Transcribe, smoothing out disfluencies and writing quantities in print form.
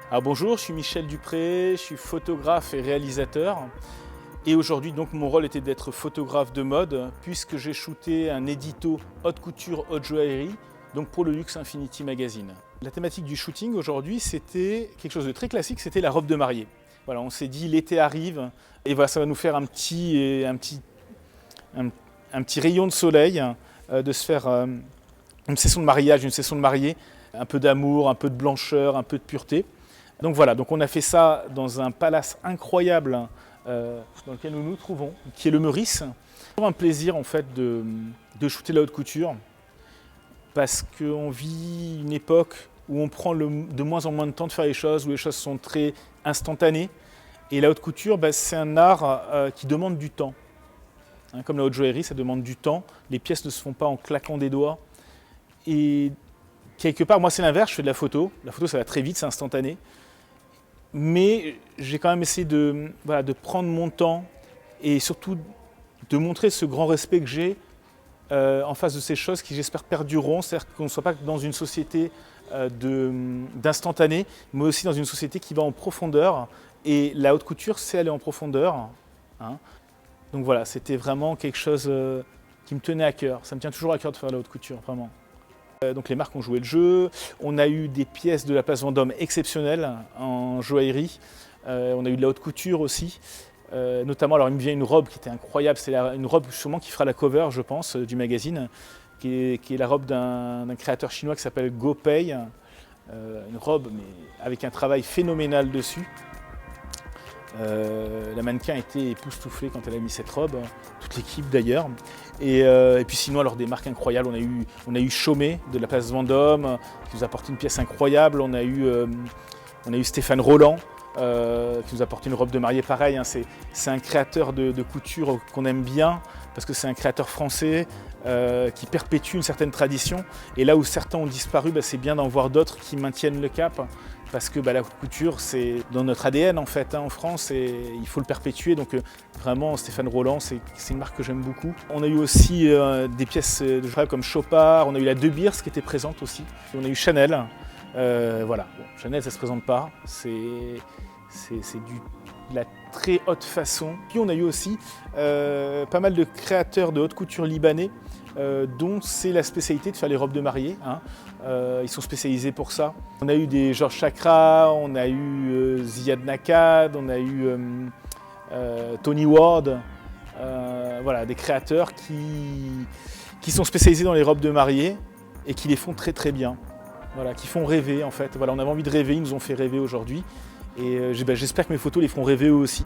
Alors bonjour, je suis Michel Dupré, je suis photographe et réalisateur. Et aujourd'hui, donc, mon rôle était d'être photographe de mode, puisque j'ai shooté un édito haute couture, haute joaillerie, donc pour le Luxe Infinity Magazine. La thématique du shooting aujourd'hui, c'était quelque chose de très classique, c'était la robe de mariée. Voilà, on s'est dit l'été arrive, et voilà, ça va nous faire un petit rayon de soleil, de se faire une session de mariage, une session de mariée, un peu d'amour, un peu de blancheur, un peu de pureté. Donc voilà, donc on a fait ça dans un palace incroyable dans lequel nous nous trouvons, qui est le Meurice. C'est toujours un plaisir en fait de shooter la haute couture parce qu'on vit une époque où on prend de moins en moins de temps de faire les choses, où les choses sont très instantanées. Et la haute couture, c'est un art qui demande du temps. Comme la haute joaillerie, ça demande du temps. Les pièces ne se font pas en claquant des doigts. Et quelque part, moi c'est l'inverse, je fais de la photo. La photo, ça va très vite, c'est instantané. Mais j'ai quand même essayé de prendre mon temps et surtout de montrer ce grand respect que j'ai en face de ces choses qui, j'espère, perdureront. C'est-à-dire qu'on ne soit pas dans une société d'instantané, mais aussi dans une société qui va en profondeur. Et la haute couture, c'est aller en profondeur. Donc voilà, c'était vraiment quelque chose qui me tenait à cœur. Ça me tient toujours à cœur de faire la haute couture, vraiment. Donc les marques ont joué le jeu, on a eu des pièces de la place Vendôme exceptionnelles en joaillerie, on a eu de la haute couture aussi, notamment, alors il me vient une robe qui était incroyable, c'est une robe sûrement qui fera la cover je pense du magazine, qui est la robe d'un créateur chinois qui s'appelle Go Pei, une robe mais avec un travail phénoménal dessus. La mannequin était époustouflée quand elle a mis cette robe, toute l'équipe d'ailleurs. Et puis sinon, alors des marques incroyables, on a eu Chaumet de la place Vendôme qui nous a apporté une pièce incroyable. On a eu Stéphane Roland qui nous a apporté une robe de mariée pareil. C'est un créateur de couture qu'on aime bien parce que c'est un créateur français qui perpétue une certaine tradition. Et là où certains ont disparu, c'est bien d'en voir d'autres qui maintiennent le cap. Parce que la couture, c'est dans notre ADN en fait, en France, et il faut le perpétuer. Donc vraiment, Stéphane Roland, c'est une marque que j'aime beaucoup. On a eu aussi des pièces de joaillerie comme Chopard, on a eu la De Beers qui était présente aussi. Et on a eu Chanel. Voilà, bon, Chanel, ça ne se présente pas. C'est de la très haute façon. Puis on a eu aussi pas mal de créateurs de haute couture libanais, dont c'est la spécialité de faire les robes de mariée. Ils sont spécialisés pour ça. On a eu des Georges Chakra, on a eu Ziad Nakad, on a eu Tony Ward, voilà, des créateurs qui sont spécialisés dans les robes de mariée et qui les font très très bien. Voilà, qui font rêver en fait. Voilà, on avait envie de rêver, ils nous ont fait rêver aujourd'hui. Et j'espère que mes photos les feront rêver eux aussi.